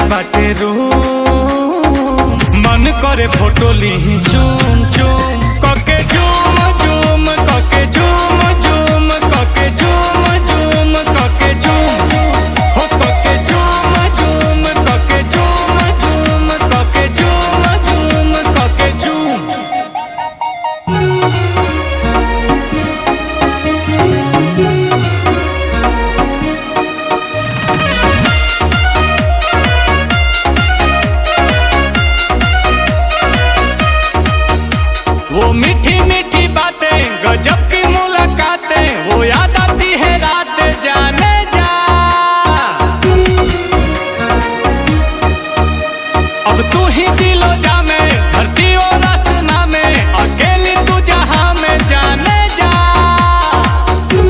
बाटे रो मन करे फोटो ली चूम चूम कके झूम झूम कके झूम झूम कके झूम झूम कके झूम हो कके झूम झूम कके झूम झूम कके झूम झूम कके झूम। वो मीठी मीठी बातें गजब की मुलाकातें वो याद आती है रात जाने जा। अब तू ही दिलो जा में धरती और आसमां में अकेली तू जहां में जाने जा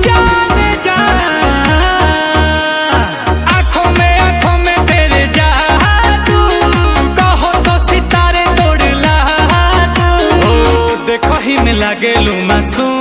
जाने जा। आंखों में तेरे जादू कहो तो सितारे तोड़ ला देखो ही में लागे लू मासूम